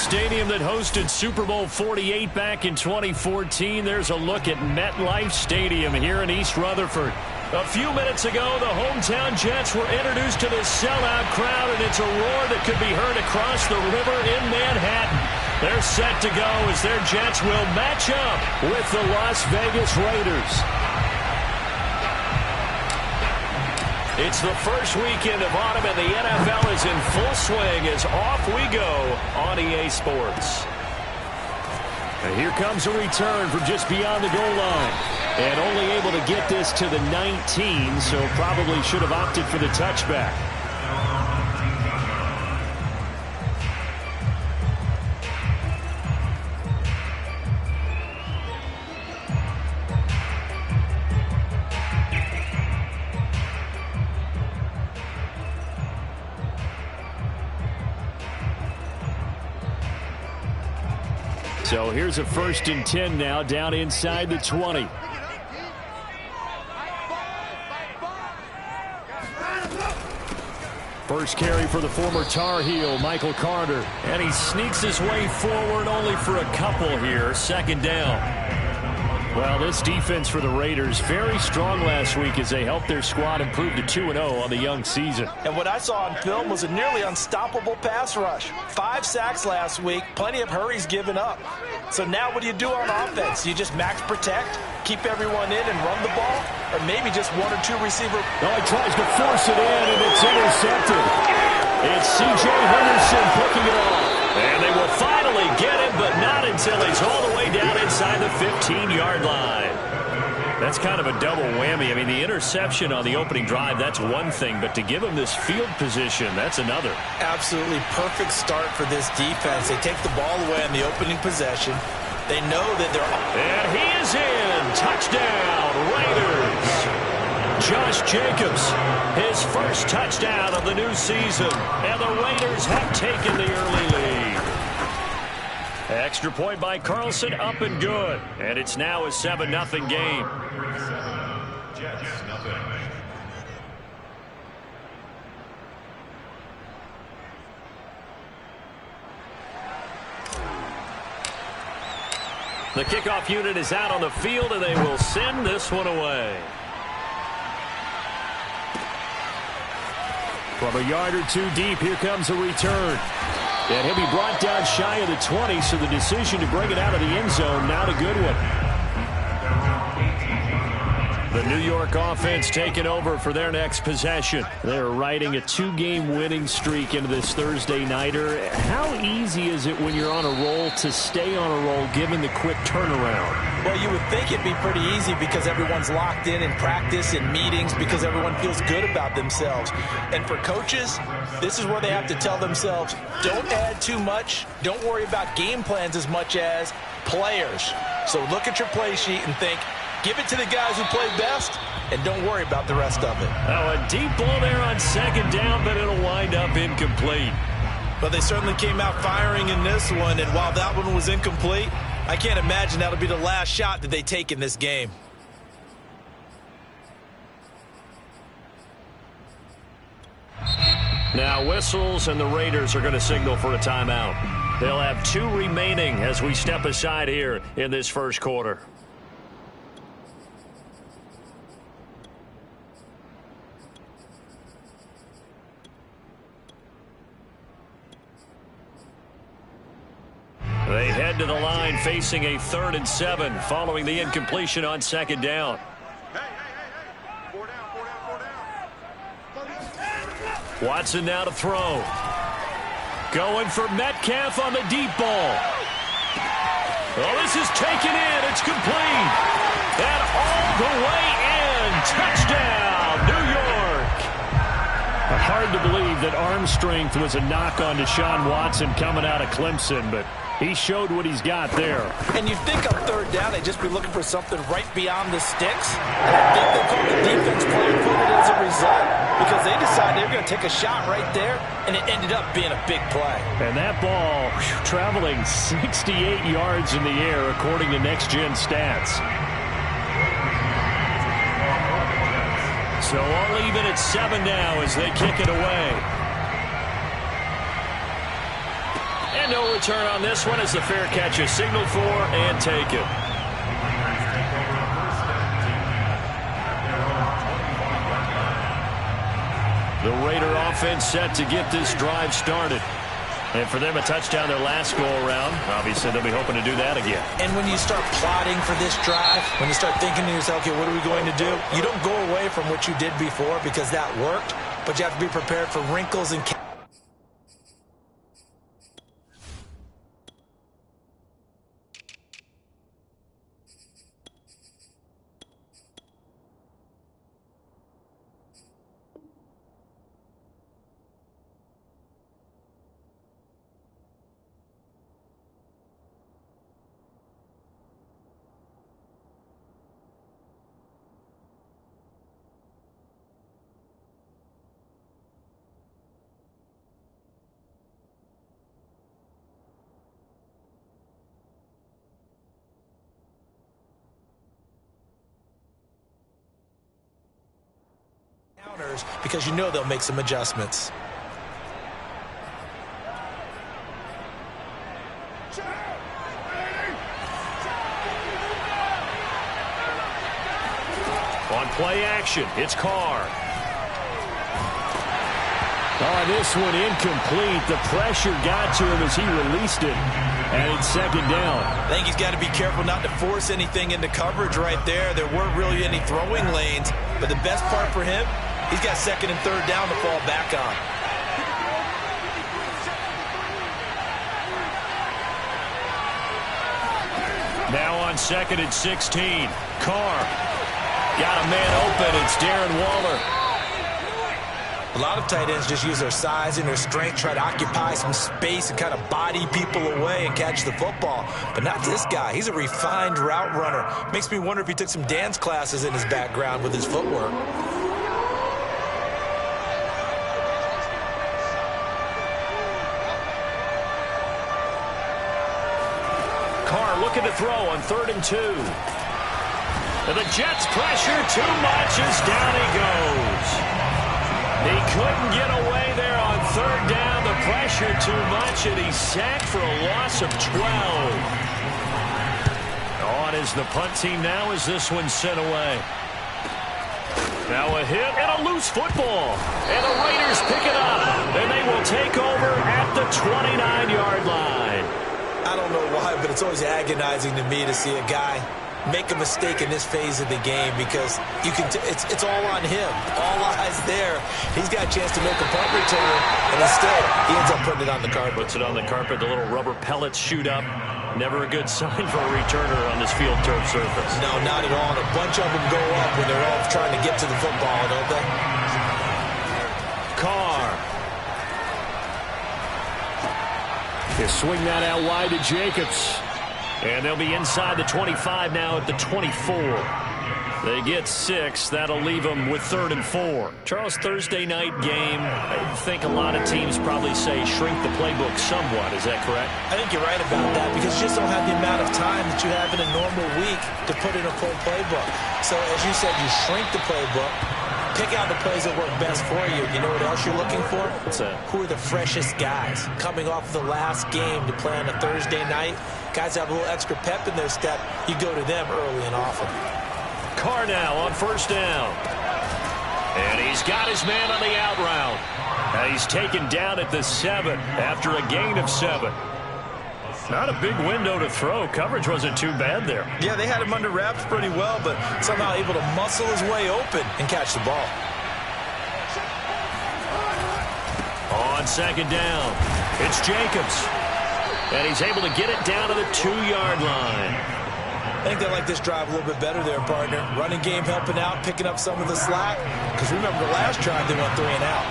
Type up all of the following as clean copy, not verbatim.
stadium that hosted Super Bowl 48 back in 2014. There's a look at MetLife Stadium here in East Rutherford. A few minutes ago, the hometown Jets were introduced to this sellout crowd, and it's a roar that could be heard across the river in Manhattan. They're set to go as their Jets will match up with the Las Vegas Raiders. It's the first weekend of autumn, and the NFL is in full swing as off we go on EA Sports. And here comes a return from just beyond the goal line. And only able to get this to the 19, so probably should have opted for the touchback. So here's a 1st and 10 now, down inside the 20. First carry for the former Tar Heel, Michael Carter. And he sneaks his way forward only for a couple here. 2nd down. Well, this defense for the Raiders, very strong last week as they helped their squad improve to 2-0 on the young season. And what I saw on film was a nearly unstoppable pass rush. 5 sacks last week, plenty of hurries given up. So now what do you do on offense? You just max protect, keep everyone in and run the ball, or maybe just 1 or 2 receiver. No, he tries to force it in, and it's intercepted. It's C.J. Henderson picking it off. And they will finally get him, but not until he's all the way down inside the 15-yard line. That's kind of a double whammy. I mean, the interception on the opening drive, that's one thing, but to give him this field position, that's another. Absolutely perfect start for this defense. They take the ball away on the opening possession. They know that they're... And he is in. Touchdown, Raiders. Josh Jacobs, his first touchdown of the new season, and the Raiders have taken the early lead. Extra point by Carlson, up and good, and it's now a 7-0 game. The kickoff unit is out on the field, and they will send this one away. From a yard or 2 deep, here comes a return. And he'll be brought down shy of the 20, so the decision to bring it out of the end zone, not a good one. The New York offense taking over for their next possession. They're riding a 2-game winning streak into this Thursday nighter. How easy is it when you're on a roll to stay on a roll given the quick turnaround? Well, you would think it'd be pretty easy because everyone's locked in practice and meetings because everyone feels good about themselves. And for coaches, this is where they have to tell themselves, don't add too much. Don't worry about game plans as much as players. So look at your play sheet and think, give it to the guys who play best, and don't worry about the rest of it. Oh, a deep ball there on 2nd down, but it'll wind up incomplete. But they certainly came out firing in this one, and while that one was incomplete, I can't imagine that'll be the last shot that they take in this game. Now whistles, and the Raiders are going to signal for a timeout. They'll have 2 remaining as we step aside here in this first quarter. They head to the line facing a 3rd and 7 following the incompletion on 2nd down. Watson now to throw. Going for Metcalf on the deep ball. Oh, this is taken in. It's complete. And all the way in. Touchdown, New York. Hard to believe that arm strength was a knock on Deshaun Watson coming out of Clemson, but he showed what he's got there. And you'd think on 3rd down they'd just be looking for something right beyond the sticks. And I think they called the defense flat-footed as a result because they decided they were going to take a shot right there, and it ended up being a big play. And that ball traveling 68 yards in the air according to Next Gen Stats. So all even at 7 now as they kick it away. And no return on this one as the fair catch is signaled for and taken. The Raider offense set to get this drive started. And for them, a touchdown their last go-around. Obviously, they'll be hoping to do that again. And when you start plotting for this drive, when you start thinking to yourself, okay, what are we going to do? You don't go away from what you did before because that worked, but you have to be prepared for wrinkles and counters because you know they'll make some adjustments. On play action, it's Carr. Oh, this one incomplete. The pressure got to him as he released it. And it's second down. I think he's got to be careful not to force anything into coverage right there. There weren't really any throwing lanes. But the best part for him, he's got second and third down to fall back on. Now on second and 16. Carr got a man open. It's Darren Waller. A lot of tight ends just use their size and their strength, try to occupy some space and kind of body people away and catch the football. But not this guy. He's a refined route runner. Makes me wonder if he took some dance classes in his background with his footwork. Carr looking to throw on 3rd and 2. And the Jets pressure too much as down he goes. He couldn't get away there on 3rd down. The pressure too much, and he's sacked for a loss of 12. On is the punt team now as this one's sent away. Now a hit and a loose football. And the Raiders pick it up. And they will take over at the 29-yard line. I don't know why, but it's always agonizing to me to see a guy make a mistake in this phase of the game because you can it's all on him. All eyes there. He's got a chance to make a punt return, and instead he ends up putting it on the carpet. Puts it on the carpet. The little rubber pellets shoot up. Never a good sign for a returner on this field turf surface. No, not at all. And a bunch of them go up when they're all trying to get to the football, don't they? Carr. They swing that out wide to Jacobs. And they'll be inside the 25 now at the 24. They get 6. That'll leave them with 3rd and 4. Charles, Thursday night game. I think a lot of teams probably say shrink the playbook somewhat. Is that correct? I think you're right about that because you just don't have the amount of time that you have in a normal week to put in a full playbook. So as you said, you shrink the playbook. Pick out the plays that work best for you. You know what else you're looking for? What's that? Who are the freshest guys coming off the last game to play on a Thursday night? Guys have a little extra pep in their step. You go to them early and often. Carr now on 1st down. And he's got his man on the out route. And he's taken down at the 7 after a gain of 7. Not a big window to throw. Coverage wasn't too bad there. Yeah, they had him under wraps pretty well, but somehow able to muscle his way open and catch the ball. On 2nd down, it's Jacobs. And he's able to get it down to the 2-yard line. I think they like this drive a little bit better there, partner. Running game helping out, picking up some of the slack. Because remember the last drive, they went 3 and out.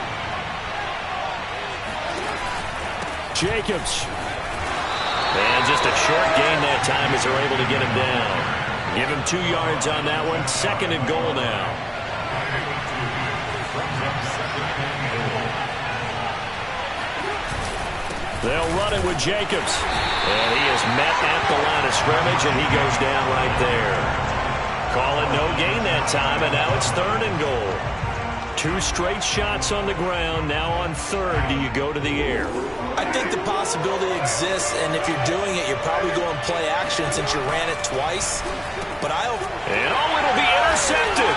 Jacobs. And just a short gain that time as they're able to get him down. Give him 2 yards on that one. 2nd and goal now. They'll run it with Jacobs. And he is met at the line of scrimmage, and he goes down right there. Call it no gain that time, and now it's 3rd and goal. 2 straight shots on the ground. Now on third, do you go to the air? I think the possibility exists, and if you're doing it, you're probably going play action since you ran it twice. But it'll be intercepted.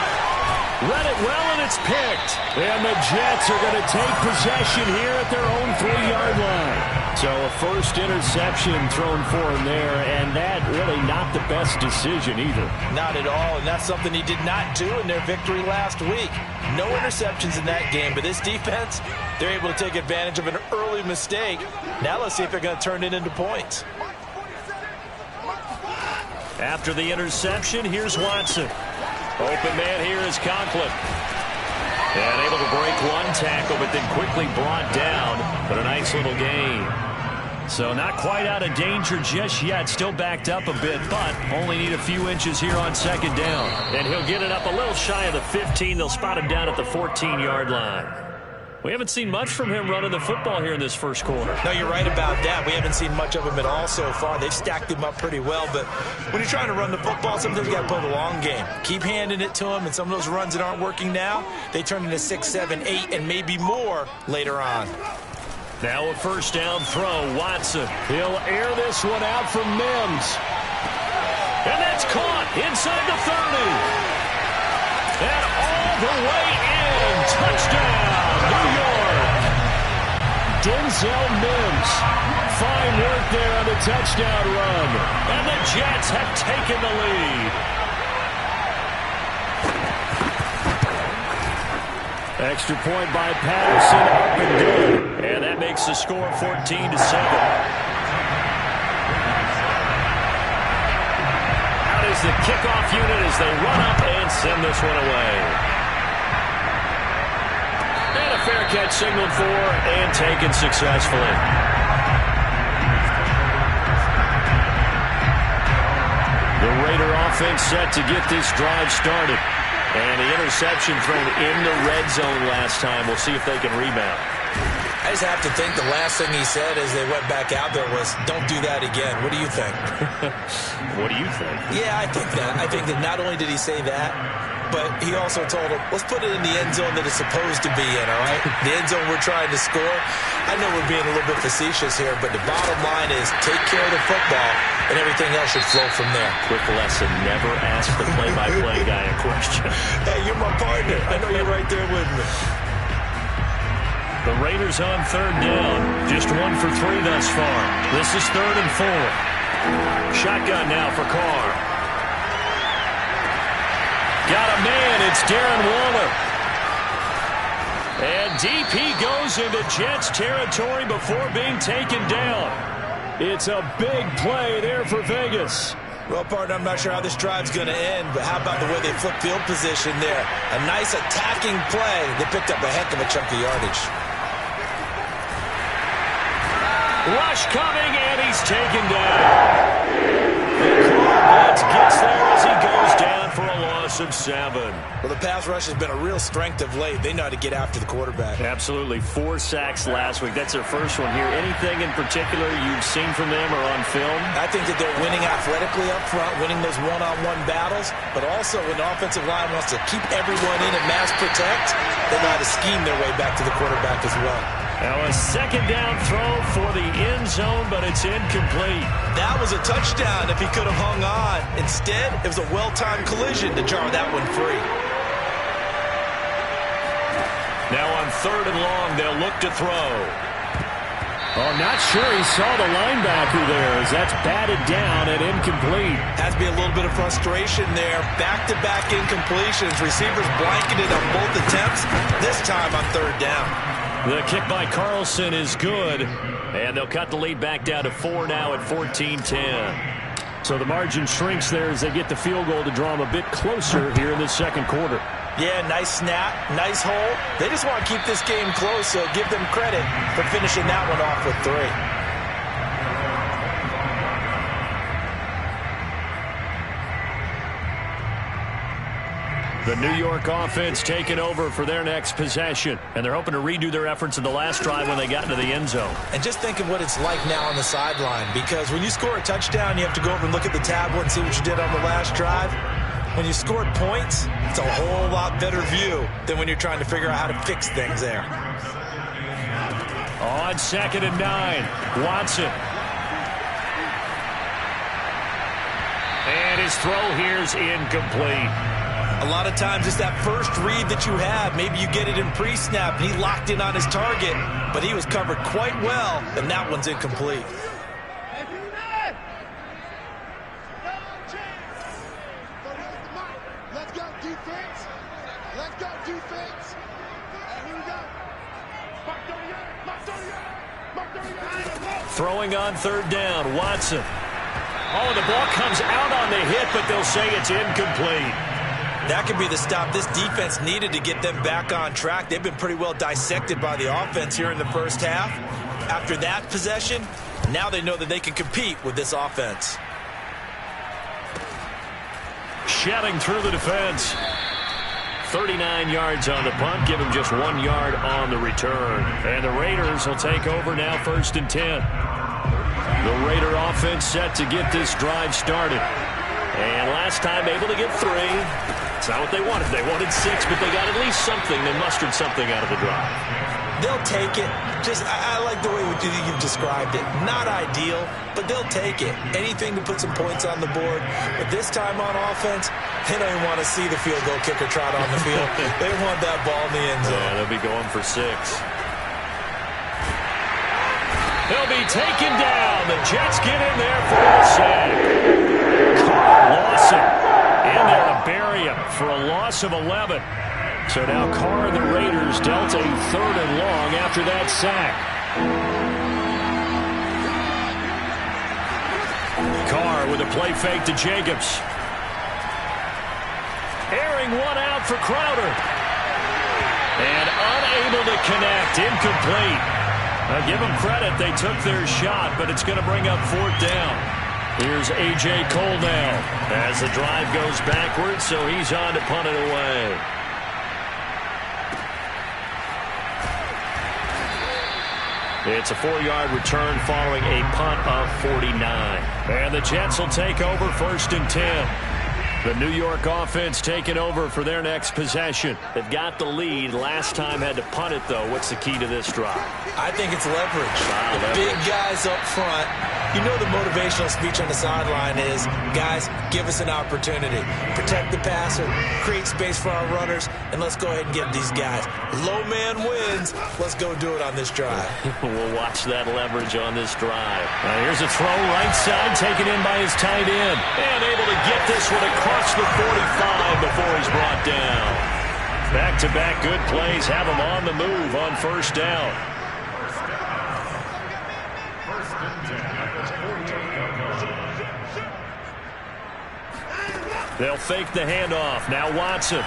Read it well, and it's picked. And the Jets are going to take possession here at their own 3-yard line. So a first interception thrown for him there, and that really not the best decision either. Not at all, and that's something he did not do in their victory last week. No interceptions in that game, but this defense, they're able to take advantage of an early mistake. Now let's see if they're going to turn it into points. After the interception, here's Watson. Open man here is Conklin. And able to break one tackle, but then quickly brought down. But a nice little gain. So not quite out of danger just yet. Still backed up a bit, but only need a few inches here on second down. And he'll get it up a little shy of the 15. They'll spot him down at the 14-yard line. We haven't seen much from him running the football here in this first quarter. No, you're right about that. We haven't seen much of him at all so far. They've stacked him up pretty well, but when you're trying to run the football, sometimes you got to play the long game. Keep handing it to him, and some of those runs that aren't working now, they turn into 6, 7, 8, and maybe more later on. Now a first down throw, Watson. He'll air this one out from Mims. And that's caught inside the 30. And all the way in. Touchdown, New York. Denzel Mims. Fine work there on the touchdown run. And the Jets have taken the lead. Extra point by Patterson, up and good. And that makes the score 14-7. Out is the kickoff unit as they run up and send this one away. And a fair catch signaled for and taken successfully. The Raider offense set to get this drive started. And the interception thrown in the red zone last time. We'll see if they can rebound. I just have to think the last thing he said as they went back out there was, don't do that again. What do you think? What do you think? Yeah, I think that. I think that not only did he say that, but he also told him, let's put it in the end zone that it's supposed to be in, all right? The end zone we're trying to score. I know we're being a little bit facetious here, but the bottom line is take care of the football, and everything else should flow from there. Quick lesson, never ask the play-by-play guy a question. Hey, you're my partner. I know you're right there with me. The Raiders on third down. Just 1 for 3 thus far. This is 3rd and 4. Shotgun now for Carr. Got a man. It's Darren Waller. And deep he goes into Jets territory before being taken down. It's a big play there for Vegas. Well, partner, I'm not sure how this drive's going to end, but how about the way they flip field position there? A nice attacking play. They picked up a heck of a chunk of yardage. Rush coming, and he's taken down. The gets there as he goes down for a loss of 7. Well, the pass rush has been a real strength of late. They know how to get after the quarterback. Absolutely. 4 sacks last week. That's their first one here. Anything in particular you've seen from them or on film? I think that they're winning athletically up front, winning those one-on-one battles, but also when the offensive line wants to keep everyone in and mass protect, they know how to scheme their way back to the quarterback as well. Now a second down throw for the end zone, but it's incomplete. That was a touchdown if he could have hung on. Instead, it was a well-timed collision to jar that one free. Now on 3rd and long, they'll look to throw. Oh, not sure he saw the linebacker there as that's batted down and incomplete. Has to be a little bit of frustration there. Back-to-back incompletions. Receivers blanketed on both attempts, this time on 3rd down. The kick by Carlson is good, and they'll cut the lead back down to 4 now at 14-10. So the margin shrinks there as they get the field goal to draw them a bit closer here in the second quarter. Yeah, nice snap, nice hole. They just want to keep this game close, so give them credit for finishing that one off with 3. The New York offense taking over for their next possession. And they're hoping to redo their efforts in the last drive when they got into the end zone. And just think of what it's like now on the sideline. Because when you score a touchdown, you have to go over and look at the tablet and see what you did on the last drive. when you scored points, it's a whole lot better view than when you're trying to figure out how to fix things there. On 2nd and 9, Watson. And his throw here's incomplete. A lot of times it's that first read that you have. Maybe you get it in pre-snap, and he locked in on his target, but he was covered quite well, and that one's incomplete. Throwing on 3rd down, Watson. Oh, the ball comes out on the hit, but they'll say it's incomplete. That could be the stop this defense needed to get them back on track. They've been pretty well dissected by the offense here in the first half. After that possession, now they know that they can compete with this offense. Shedding through the defense. 39 yards on the punt, give him just 1 yard on the return. And the Raiders will take over now 1st and 10. The Raider offense set to get this drive started. And last time able to get 3. It's not what they wanted. They wanted 6, but they got at least something. They mustered something out of the drive. They'll take it. I like the way you've described it. Not ideal, but they'll take it. Anything to put some points on the board. But this time on offense, they don't even want to see the field goal kicker trot on the field. They want that ball in the end zone. Yeah, they'll be going for 6. He'll be taken down. The Jets get in there for the sack. Carr Lawson in there to bury him for a loss of 11. So now Carr and the Raiders dealt a 3rd and long after that sack. Carr with a play fake to Jacobs. Airing one out for Crowder. And unable to connect. Incomplete. Now give them credit. They took their shot, but it's going to bring up 4th down. Here's A.J. Cole now as the drive goes backwards, so he's on to punt it away. It's a 4-yard return following a punt of 49. And the Jets will take over 1st and 10. The New York offense taking over for their next possession. They've got the lead. Last time had to punt it, though. What's the key to this drive? I think it's leverage. The big guys up front. You know the motivational speech on the sideline is, guys, give us an opportunity. Protect the passer, create space for our runners, and let's go ahead and give these guys. Low man wins. Let's go do it on this drive. We'll watch that leverage on this drive. Now here's a throw right side, taken in by his tight end. And able to get this one across the 45 before he's brought down. Back-to-back good plays have him on the move on 1st down. They'll fake the handoff. Now Watson.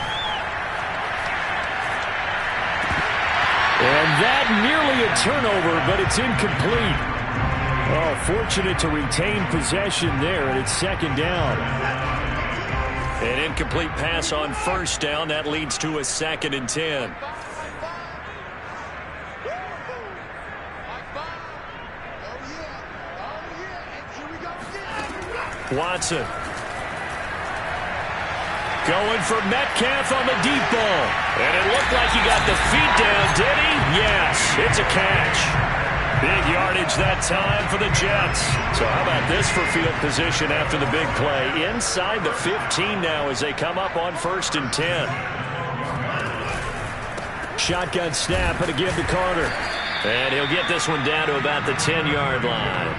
And that nearly a turnover, but it's incomplete. Oh, fortunate to retain possession there, and it's 2nd down. An incomplete pass on 1st down. That leads to a 2nd and 10. Watson. Going for Metcalf on the deep ball. And it looked like he got the feet down, did he? Yes, it's a catch. Big yardage that time for the Jets. So how about this for field position after the big play? Inside the 15 now as they come up on 1st and 10. Shotgun snap and a give to Carter. And he'll get this one down to about the 10-yard line.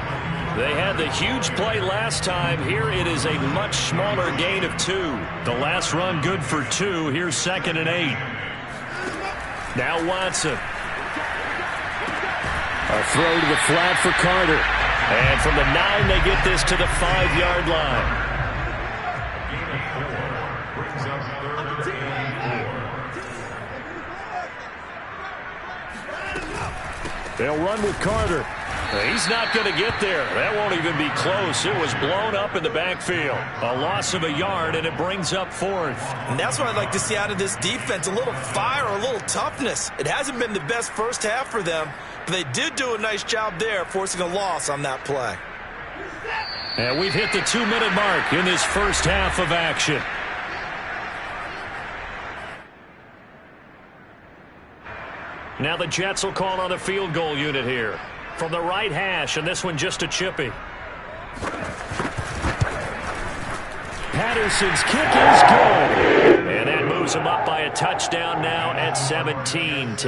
They had the huge play last time. Here it is a much smaller gain of 2. The last run good for 2. Here's 2nd and 8. Now Watson. A throw to the flat for Carter. And from the 9, they get this to the 5-yard line. They'll run with Carter. He's not going to get there. That won't even be close. It was blown up in the backfield. A loss of a yard, and it brings up 4th. And that's what I'd like to see out of this defense. A little fire, a little toughness. It hasn't been the best first half for them, but they did do a nice job there, forcing a loss on that play. And we've hit the 2-minute mark in this first half of action. Now the Jets will call on a field goal unit here. From the right hash, and this one just a chippy. Patterson's kick is good. And that moves him up by a touchdown now at 17-10.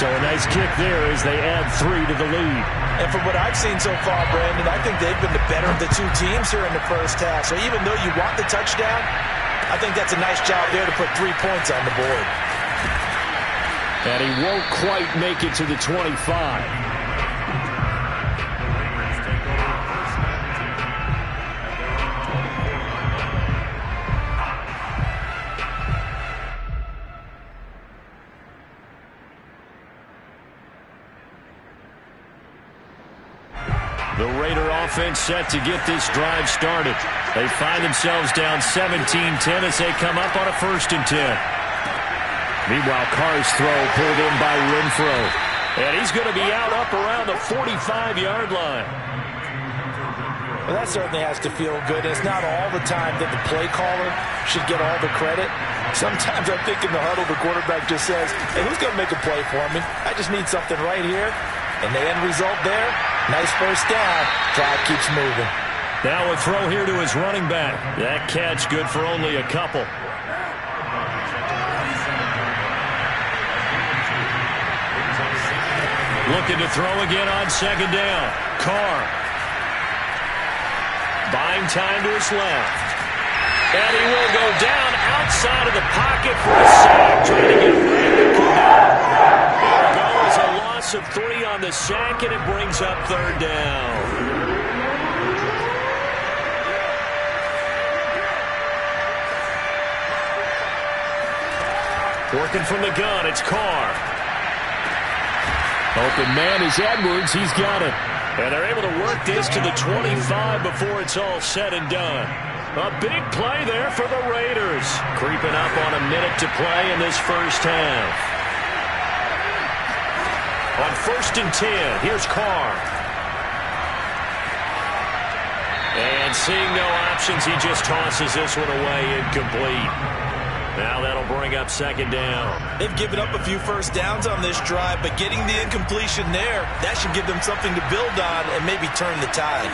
So a nice kick there as they add 3 to the lead. And from what I've seen so far, Brandon, I think they've been the better of the two teams here in the first half. So even though you want the touchdown, I think that's a nice job there to put 3 points on the board. And he won't quite make it to the 25. The Raider offense set to get this drive started. They find themselves down 17-10 as they come up on a 1st and 10. Meanwhile, Carr's throw pulled in by Renfro. And he's going to be out up around the 45-yard line. Well, that certainly has to feel good. It's not all the time that the play caller should get all the credit. Sometimes I think in the huddle, the quarterback just says, hey, who's going to make a play for me? I just need something right here. And the end result there, nice first down. Drive keeps moving. Now a throw here to his running back. That catch good for only a couple. Looking to throw again on 2nd down. Carr. Buying time to his left. And he will go down outside of the pocket for a sack. Trying to get Brandon Cooper. There goes a loss of 3 on the sack, and it brings up 3rd down. Working from the gun, it's Carr. Open man is Edwards. He's got it. And they're able to work this to the 25 before it's all said and done. A big play there for the Raiders. Creeping up on a minute to play in this first half. On 1st and 10, here's Carr. And seeing no options, he just tosses this one away incomplete. Now that'll bring up 2nd down. They've given up a few first downs on this drive, but getting the incompletion there, that should give them something to build on and maybe turn the tide.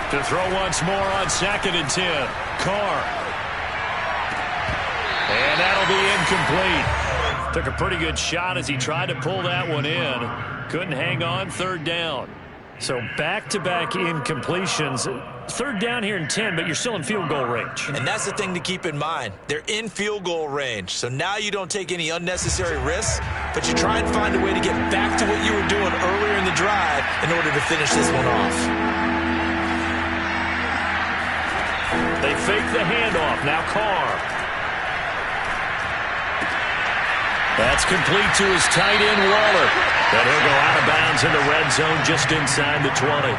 To throw once more on 2nd and 10. Carr. And that'll be incomplete. Took a pretty good shot as he tried to pull that one in. Couldn't hang on, 3rd down. So back-to-back incompletions. 3rd down here in 10, but you're still in field goal range. And that's the thing to keep in mind. They're in field goal range. So now you don't take any unnecessary risks, but you try and find a way to get back to what you were doing earlier in the drive in order to finish this one off. They fake the handoff. Now Carr. That's complete to his tight end, Waller. And he'll go out of bounds in the red zone just inside the 20.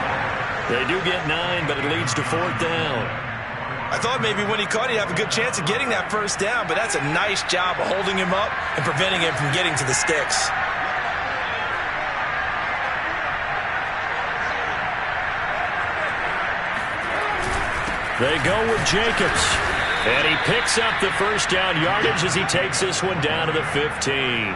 They do get 9, but it leads to 4th down. I thought maybe when he caught it, he'd have a good chance of getting that first down, but that's a nice job of holding him up and preventing him from getting to the sticks. They go with Jacobs. And he picks up the first down yardage as he takes this one down to the 15.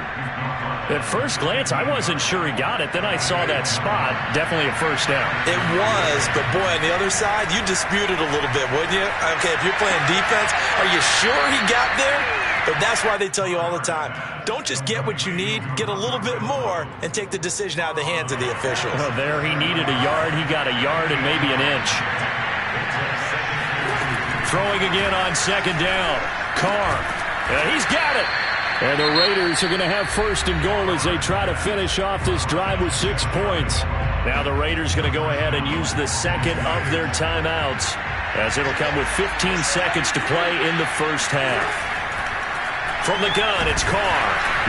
At first glance, I wasn't sure he got it. Then I saw that spot. Definitely a first down. It was, but boy, on the other side, you dispute it a little bit, wouldn't you? Okay, if you're playing defense, are you sure he got there? But that's why they tell you all the time, don't just get what you need, get a little bit more, and take the decision out of the hands of the officials. Well, there he needed a yard. He got a yard and maybe an inch. Throwing again on 2nd down. Carr. And he's got it. And the Raiders are going to have 1st and goal as they try to finish off this drive with 6 points. Now the Raiders going to go ahead and use the second of their timeouts as it'll come with 15 seconds to play in the first half. From the gun, it's Carr.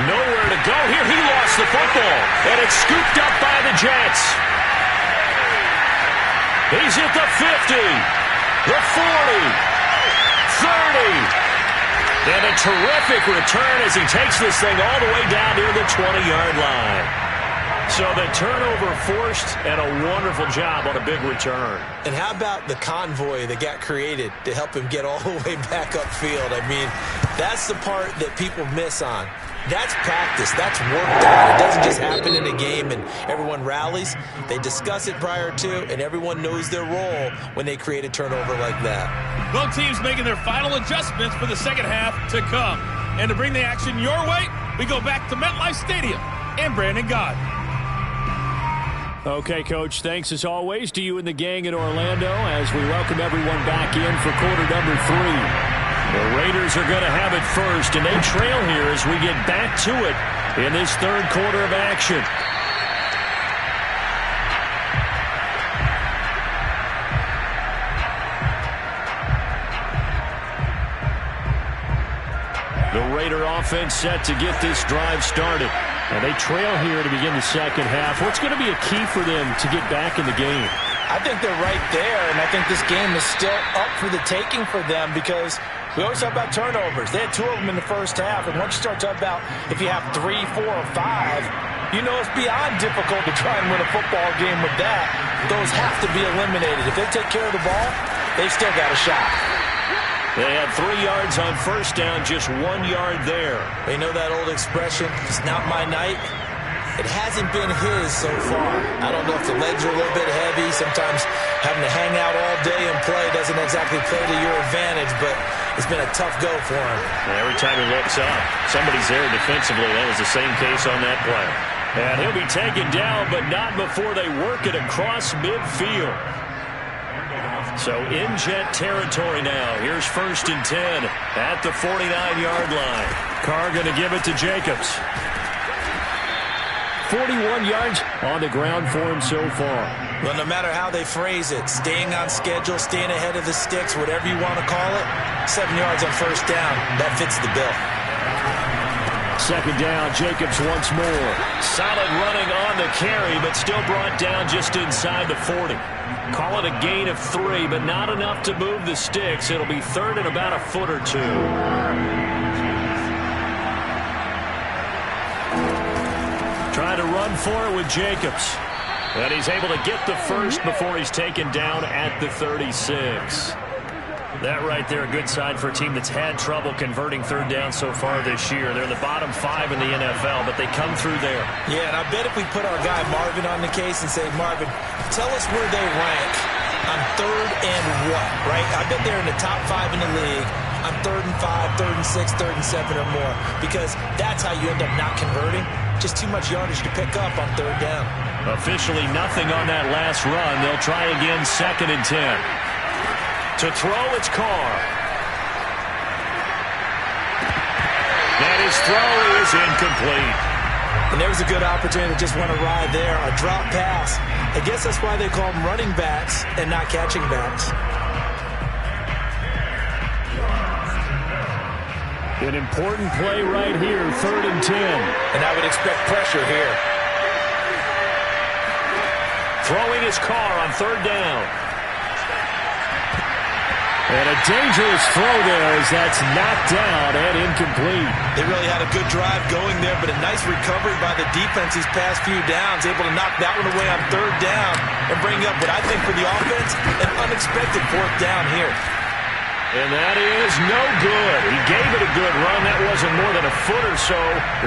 Nowhere to go here. He lost the football. And it's scooped up by the Jets. He's at the 50. The 40. 30. And a terrific return as he takes this thing all the way down near the 20-yard line. So the turnover forced and a wonderful job on a big return. And how about the convoy that got created to help him get all the way back upfield? I mean, that's the part that people miss on. That's practice. That's worked out. It doesn't just happen in a game and everyone rallies. They discuss it prior to, and everyone knows their role when they create a turnover like that. Both teams making their final adjustments for the second half to come. And to bring the action your way, we go back to MetLife Stadium and Brandon Gaudin. Okay, Coach, thanks as always to you and the gang in Orlando as we welcome everyone back in for quarter number 3. The Raiders are going to have it first, and they trail here as we get back to it in this third quarter of action. The Raider offense set to get this drive started. And they trail here to begin the second half. What's going to be a key for them to get back in the game? I think they're right there, and I think this game is still up for the taking for them because we always talk about turnovers. They had 2 of them in the first half, and once you start talking about if you have 3, 4, or 5, you know it's beyond difficult to try and win a football game with that. Those have to be eliminated. If they take care of the ball, they've still got a shot. They had 3 yards on first down, just 1 yard there. You know that old expression, it's not my night? It hasn't been his so far. I don't know if the legs are a little bit heavy. Sometimes having to hang out all day and play doesn't exactly play to your advantage, but it's been a tough go for him. And every time he looks up, somebody's there defensively. That was the same case on that play. And he'll be taken down, but not before they work it across midfield. So in Jet territory now. Here's 1st and 10 at the 49-yard line. Carr going to give it to Jacobs. 41 yards on the ground for him so far. Well, no matter how they phrase it, staying on schedule, staying ahead of the sticks, whatever you want to call it, 7 yards on first down, that fits the bill. Second down, Jacobs once more. Solid running on the carry, but still brought down just inside the 40. Call it a gain of 3, but not enough to move the sticks. It'll be 3rd and about a foot or 2. Trying to run for it with Jacobs. And he's able to get the first before he's taken down at the 36. That right there, a good sign for a team that's had trouble converting third down so far this year. They're the bottom 5 in the NFL, but they come through there. Yeah, and I bet if we put our guy Marvin on the case and say, Marvin, tell us where they rank on 3rd and what, right? I bet they're in the top 5 in the league on 3rd and 5, 3rd and 6, 3rd and 7 or more, because that's how you end up not converting. Just too much yardage to pick up on 3rd down. Officially nothing on that last run. They'll try again 2nd and 10. To throw, it's Carr. And his throw is incomplete. And there was a good opportunity to just want to ride there. A drop pass. I guess that's why they call them running backs and not catching backs. An important play right here, 3rd and 10. And I would expect pressure here. Throwing his Carr on 3rd down. And a dangerous throw there as that's knocked down and incomplete. They really had a good drive going there, but a nice recovery by the defense these past few downs, able to knock that one away on 3rd down and bring up what I think for the offense, an unexpected 4th down here. And that is no good. He gave it a good run. That wasn't more than a foot or so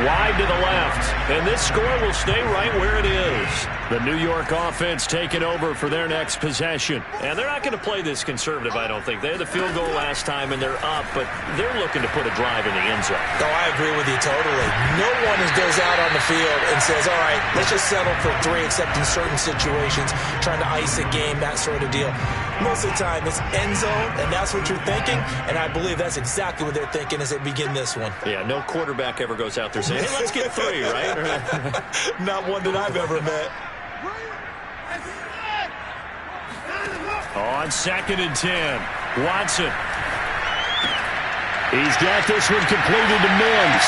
wide to the left. And this score will stay right where it is. The New York offense taking over for their next possession. And they're not going to play this conservative, I don't think. They had the field goal last time, and they're up, but they're looking to put a drive in the end zone. Oh, I agree with you totally. No one goes out on the field and says, all right, let's just settle for 3, except in certain situations, trying to ice a game, that sort of deal. Most of the time, it's end zone, and that's what you're thinking, and I believe that's exactly what they're thinking as they begin this one. Yeah, no quarterback ever goes out there saying, hey, let's get 3, right? Not one that I've ever met. On 2nd and 10, Watson. He's got this one completed to Mims.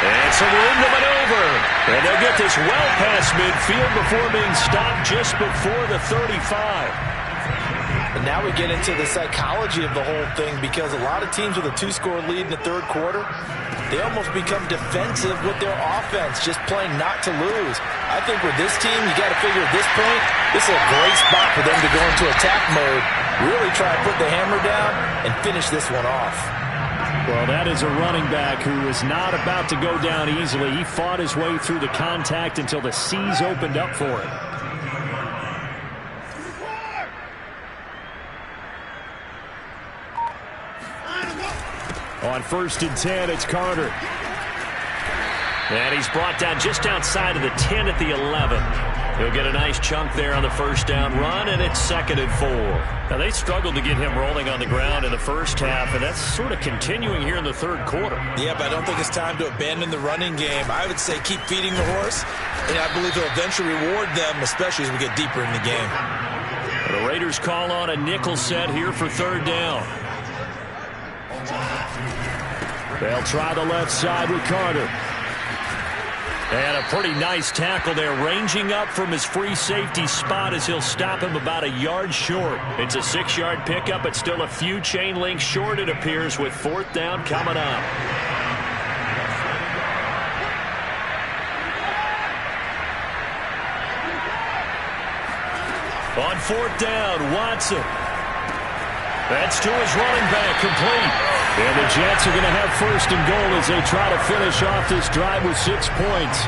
And some room to maneuver. And they'll get this well past midfield before being stopped just before the 35. And now we get into the psychology of the whole thing, because a lot of teams with a 2-score lead in the 3rd quarter, they almost become defensive with their offense, just playing not to lose. I think with this team, you got to figure at this point, this is a great spot for them to go into attack mode, really try to put the hammer down and finish this one off. Well, that is a running back who is not about to go down easily. He fought his way through the contact until the seas opened up for him. On 1st and 10, it's Carter. And he's brought down just outside of the 10 at the 11. He'll get a nice chunk there on the first down run, and it's 2nd and 4. Now, they struggled to get him rolling on the ground in the first half, and that's sort of continuing here in the third quarter. Yeah, but I don't think it's time to abandon the running game. I would say keep feeding the horse, and I believe he'll eventually reward them, especially as we get deeper in the game. The Raiders call on a nickel set here for 3rd down. They'll try the left side with Carter. And a pretty nice tackle there, ranging up from his free safety spot as he'll stop him about a yard short. It's a 6-yard pickup, but still a few chain links short, it appears, with 4th down coming up. On 4th down, Watson. That's to his running back, complete. And the Jets are going to have 1st and goal as they try to finish off this drive with 6 points.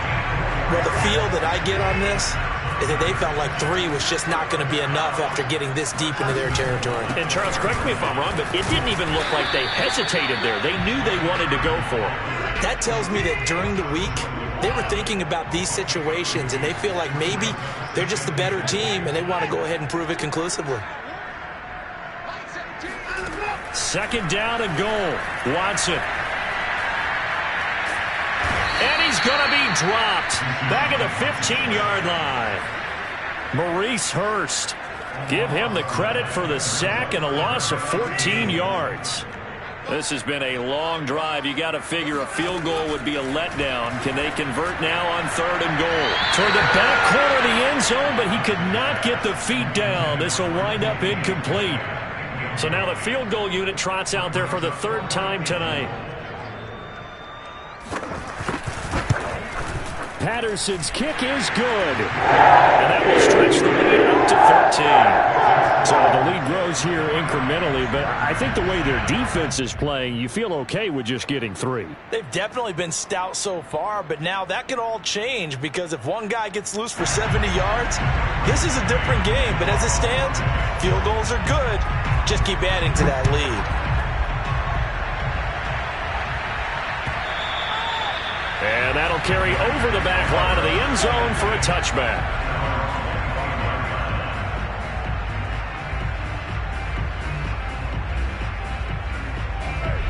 Well, the feel that I get on this is that they felt like 3 was just not going to be enough after getting this deep into their territory. And Charles, correct me if I'm wrong, but it didn't even look like they hesitated there. They knew they wanted to go for it. That tells me that during the week, they were thinking about these situations, and they feel like maybe they're just the better team, and they want to go ahead and prove it conclusively. 2nd down and goal. Watson. And he's going to be dropped back at the 15-yard line. Maurice Hurst. Give him the credit for the sack and a loss of 14 yards. This has been a long drive. You got to figure a field goal would be a letdown. Can they convert now on 3rd and goal? Toward the back corner of the end zone, but he could not get the feet down. This will wind up incomplete. So now the field goal unit trots out there for the 3rd time tonight. Patterson's kick is good. And that will stretch the lead up to 13. So the lead grows here incrementally, but I think the way their defense is playing, you feel okay with just getting 3. They've definitely been stout so far, but now that could all change because if one guy gets loose for 70 yards, this is a different game. But as it stands, field goals are good. Just keep adding to that lead. And that'll carry over the back line of the end zone for a touchback.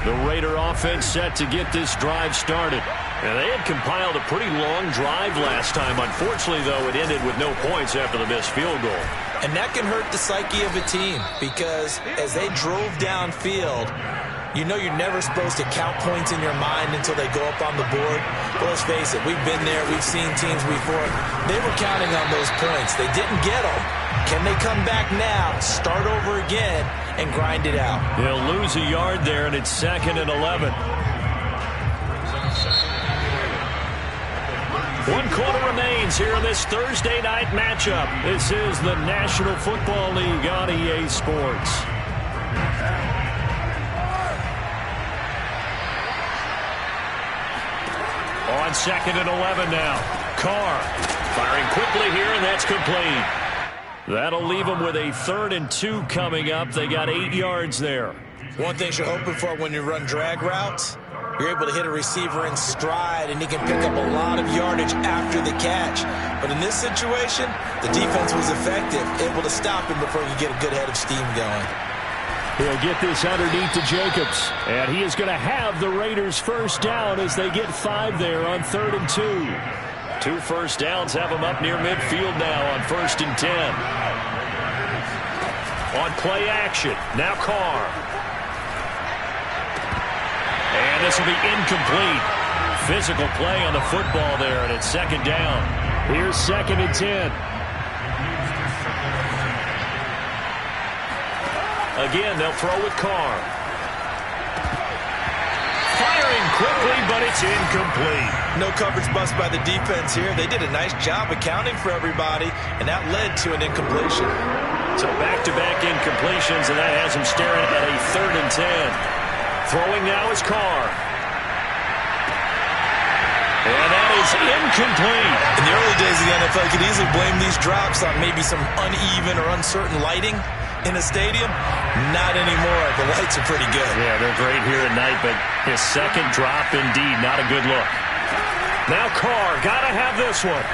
The Raider offense set to get this drive started. And they had compiled a pretty long drive last time. Unfortunately, though, it ended with no points after the missed field goal. And that can hurt the psyche of a team because as they drove downfield, you know you're never supposed to count points in your mind until they go up on the board. But let's face it, we've been there. We've seen teams before. They were counting on those points. They didn't get them. Can they come back now, start over again, and grind it out? They'll lose a yard there, and it's 2nd and 11. 1 quarter remains here in this Thursday night matchup. This is the National Football League on EA Sports. On 2nd and 11 now. Carr firing quickly here, and that's complete. That'll leave them with a 3rd and 2 coming up. They got 8 yards there. One thing you're hoping for when you run drag routes, you're able to hit a receiver in stride, and he can pick up a lot of yardage after the catch. But in this situation, the defense was effective, able to stop him before you get a good head of steam going. He'll get this underneath to Jacobs. And he is going to have the Raiders' 1st down as they get 5 there on 3rd and 2. 2 first downs have them up near midfield now on 1st and 10. On play action, now Carr. And this will be incomplete. Physical play on the football there, and it's 2nd down. Here's 2nd and 10. Again, they'll throw with Carr. Firing quickly, but it's incomplete. No coverage bust by the defense here. They did a nice job accounting for everybody, and that led to an incompletion. So back-to-back incompletions, and that has them staring at a 3rd and 10. Throwing now is Carr. And that is incomplete. In the early days of the NFL, you could easily blame these drops on maybe some uneven or uncertain lighting in a stadium. Not anymore. The lights are pretty good. Yeah, they're great here at night, but his second drop, indeed, not a good look. Now Carr, gotta have this one.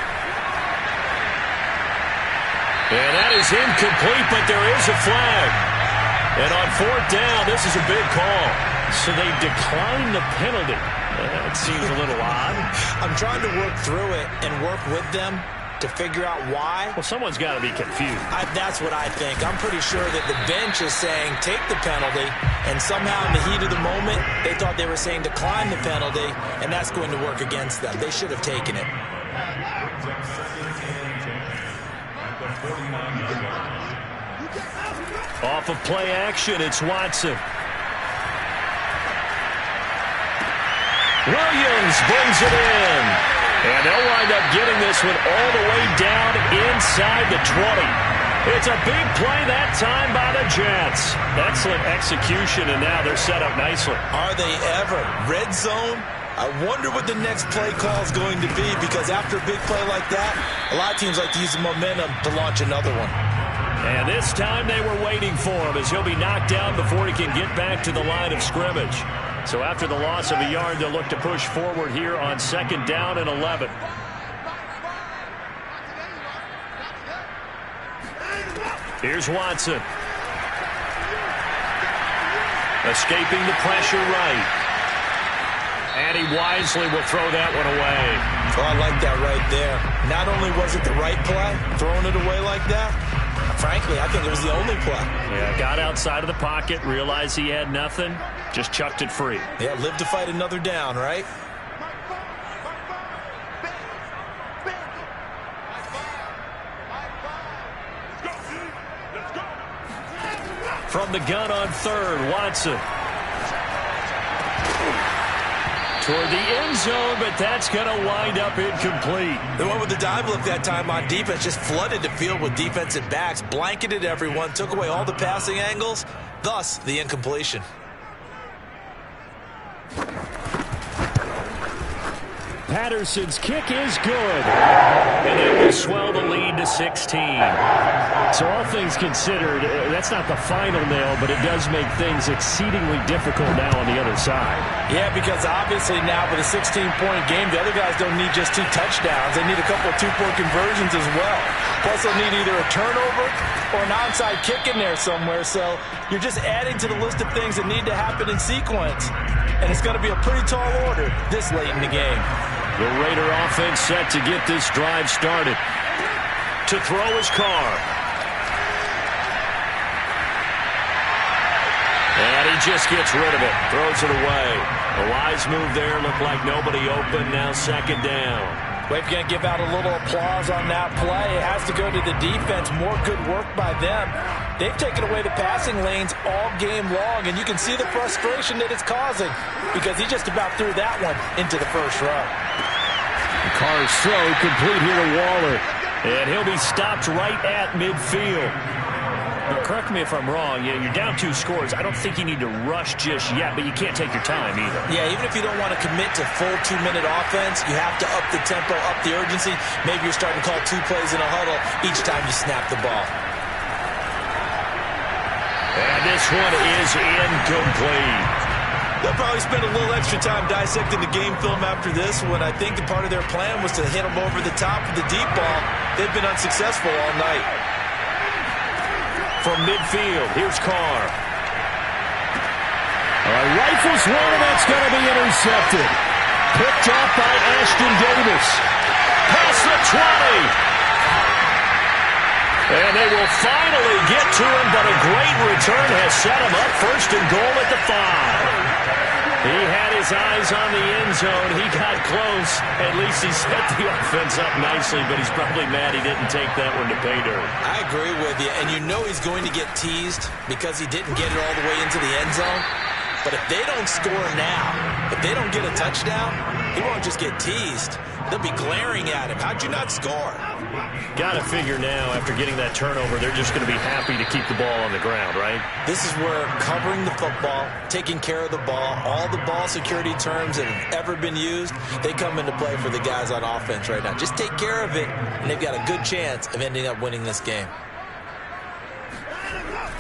And that is incomplete, but there is a flag. And on fourth down, this is a big call. So they decline the penalty. That seems a little odd. I'm trying to work through it and work with them to figure out why. Well, someone's got to be confused. That's what I think. I'm pretty sure that the bench is saying take the penalty, and somehow in the heat of the moment, they thought they were saying decline the penalty, and that's going to work against them. They should have taken it. Off of play action, it's Watson. Williams brings it in. And they'll wind up getting this one all the way down inside the 20. It's a big play that time by the Jets. Excellent execution, and now they're set up nicely. Are they ever? Red zone? I wonder what the next play call is going to be, because after a big play like that, a lot of teams like to use the momentum to launch another one. And this time they were waiting for him, as he'll be knocked down before he can get back to the line of scrimmage. So after the loss of a yard, they'll look to push forward here on 2nd down and 11. Here's Watson. Escaping the pressure right. And he wisely will throw that one away. Oh, I like that right there. Not only was it the right play, throwing it away like that, frankly, I think it was the only play. Yeah, got outside of the pocket, realized he had nothing, just chucked it free. Yeah, live to fight another down, right? From the gun on 3rd, Watson. Toward the end zone, but that's going to wind up incomplete. They went with the dive look that time on defense, just flooded the field with defensive backs, blanketed everyone, took away all the passing angles, thus the incompletion. Patterson's kick is good. And it will swell the lead to 16. So all things considered, that's not the final nail, but it does make things exceedingly difficult now on the other side. Yeah, because obviously now with a 16-point game, the other guys don't need just 2 touchdowns. They need a couple of 2-point conversions as well. Plus they'll need either a turnover or an onside kick in there somewhere. So you're just adding to the list of things that need to happen in sequence. And it's going to be a pretty tall order this late in the game. The Raider offense set to get this drive started. To throw is Carr. And he just gets rid of it. Throws it away. A wise move there. Looked like nobody open. Now 2nd down. We're going to give out a little applause on that play. It has to go to the defense. More good work by them. They've taken away the passing lanes all game long, and you can see the frustration that it's causing because he just about threw that one into the first row. Carr's throw complete here to Waller. And he'll be stopped right at midfield. Now, correct me if I'm wrong. Yeah, you're down 2 scores. I don't think you need to rush just yet, but you can't take your time either. Yeah, even if you don't want to commit to full 2-minute offense, you have to up the tempo, up the urgency. Maybe you're starting to call 2 plays in a huddle each time you snap the ball. And this one is incomplete. They'll probably spend a little extra time dissecting the game film after this one. I think the part of their plan was to hit them over the top with the deep ball. They've been unsuccessful all night. From midfield, here's Carr. Rifles one, and that's going to be intercepted. Picked off by Ashton Davis. Past the 20. And they will finally get to him, but a great return has set him up 1st and goal at the 5. He had his eyes on the end zone. He got close. At least he set the offense up nicely, but he's probably mad he didn't take that one to pay dirt. I agree with you, and you know he's going to get teased because he didn't get it all the way into the end zone. But if they don't score now, if they don't get a touchdown, he won't just get teased. They'll be glaring at him. How'd you not score? Got to figure now, after getting that turnover, they're just going to be happy to keep the ball on the ground, right? This is where covering the football, taking care of the ball, all the ball security terms that have ever been used, they come into play for the guys on offense right now. Just take care of it, and they've got a good chance of ending up winning this game.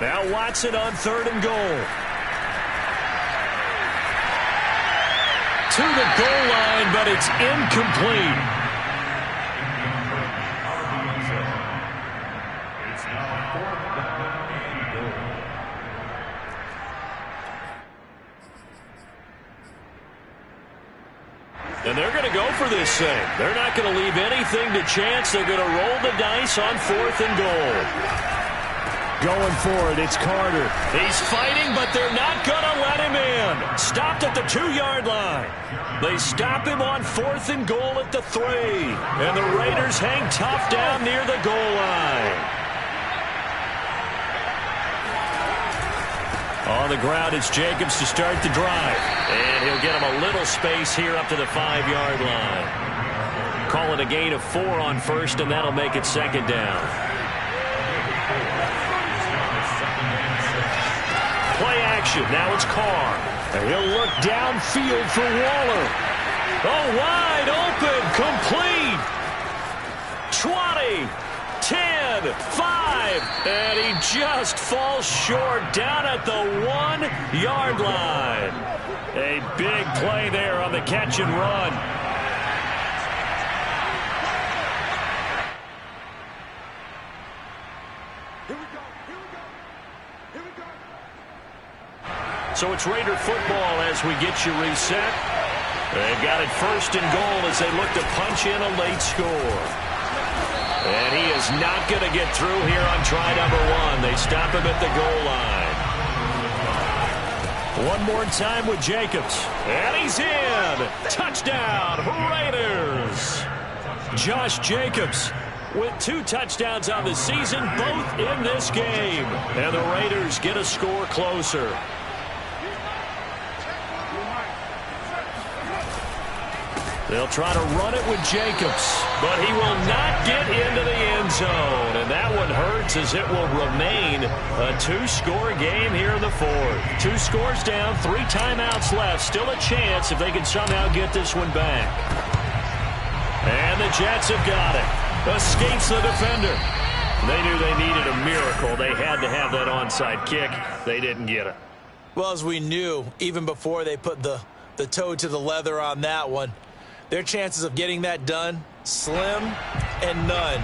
Now Watson on 3rd and goal. To the goal line, but it's incomplete. And they're going to go for this thing. They're not going to leave anything to chance. They're going to roll the dice on 4th and goal. Going for it, it's Carter. He's fighting, but they're not going to let him in. Stopped at the 2-yard line. They stop him on 4th and goal at the 3. And the Raiders hang tough down near the goal line. On the ground, it's Jacobs to start the drive. And he'll get him a little space here up to the 5-yard line. Call it a gain of 4 on 1st, and that'll make it 2nd down. Play action. Now it's Carr. And he'll look downfield for Waller. Oh, wide open. Complete. 20, 10, 5. And he just falls short down at the 1-yard line. A big play there on the catch and run. So it's Raider football as we get you reset. They've got it 1st and goal as they look to punch in a late score. And he is not going to get through here on try number 1. They stop him at the goal line. One more time with Jacobs. And he's in. Touchdown, Raiders. Josh Jacobs with 2 touchdowns on the season, both in this game. And the Raiders get a score closer. They'll try to run it with Jacobs, but he will not get into the end zone. And that one hurts as it will remain a 2-score game here in the 4th. 2 scores down, 3 timeouts left. Still a chance if they can somehow get this one back. And the Jets have got it. Escapes the defender. They knew they needed a miracle. They had to have that onside kick. They didn't get it. Well, as we knew, even before they put the toe to the leather on that one, their chances of getting that done, slim and none.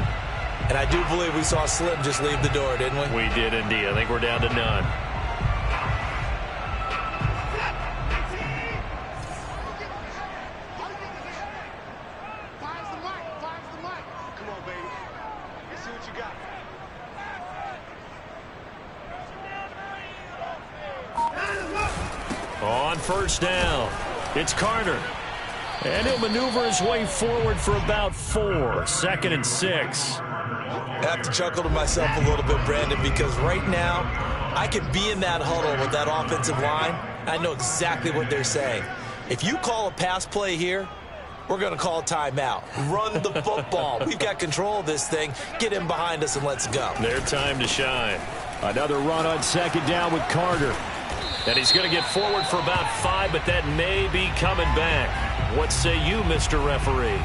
And I do believe we saw Slim just leave the door, didn't we? We did indeed. I think we're down to none. Come on, baby. Let's see what you got. On 1st down, it's Carter. And he'll maneuver his way forward for about 4. 2nd and 6. I have to chuckle to myself a little bit, Brandon, because right now I could be in that huddle with that offensive line. I know exactly what they're saying. If you call a pass play here, we're going to call a timeout. Run the football. We've got control of this thing. Get him behind us and let's go. Their time to shine. Another run on 2nd down with Carter. And he's going to get forward for about 5, but that may be coming back. What say you, Mr. Referee?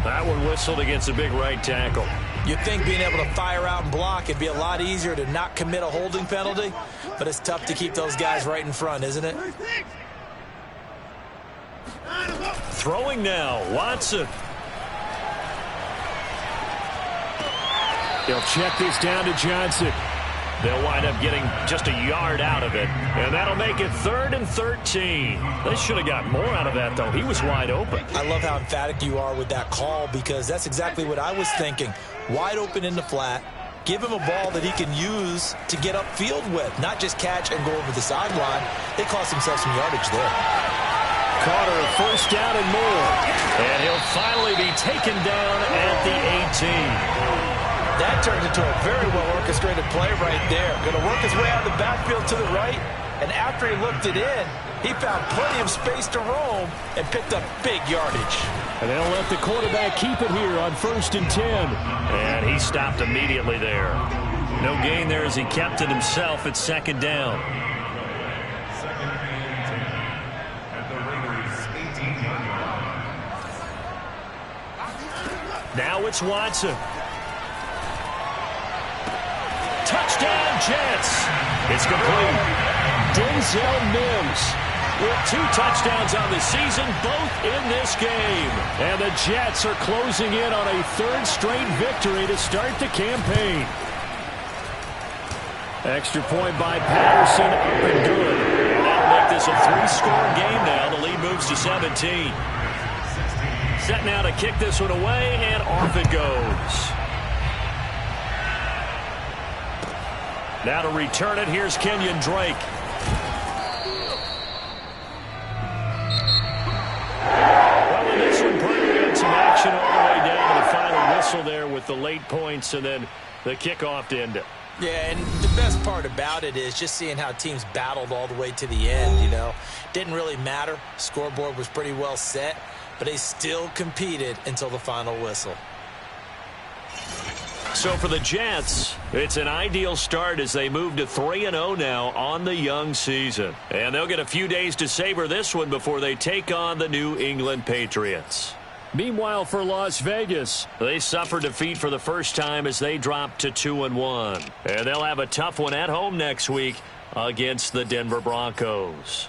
That one whistled against a big right tackle. You'd think being able to fire out and block it'd be a lot easier to not commit a holding penalty, but it's tough to keep those guys right in front, isn't it? Throwing now, Watson. They'll check this down to Johnson. They'll wind up getting just a yard out of it, and that'll make it 3rd and 13. They should have got more out of that, though. He was wide open. I love how emphatic you are with that call, because that's exactly what I was thinking. Wide open in the flat. Give him a ball that he can use to get upfield with, not just catch and go over the sideline. They cost themselves some yardage there. Carter, 1st down and more. And he'll finally be taken down at the 18. That turned into a very well-orchestrated play right there. Going to work his way out of the backfield to the right, And after he looked it in, he found plenty of space to roam and picked up big yardage. And they'll let the quarterback keep it here on 1st and 10. And he stopped immediately there. No gain there as he kept it himself at 2nd down. Now it's Watson. Touchdown, Jets. It's complete. Denzel Mims with 2 touchdowns on the season, both in this game. And the Jets are closing in on a 3rd straight victory to start the campaign. Extra point by Patterson, up and good. That'll make this a 3-score game now. The lead moves to 17. Set now to kick this one away, and off it goes. Now to return it, here's Kenyon Drake. Well, in this one, Purdy had some action all the way down to the final whistle there with the late points and then the kickoff to end it. Yeah, and the best part about it is just seeing how teams battled all the way to the end, you know. Didn't really matter. Scoreboard was pretty well set, but they still competed until the final whistle. So for the Jets, it's an ideal start as they move to 3-0 now on the young season. And they'll get a few days to savor this one before they take on the New England Patriots. Meanwhile, for Las Vegas, they suffered defeat for the first time as they dropped to 2-1. And they'll have a tough one at home next week against the Denver Broncos.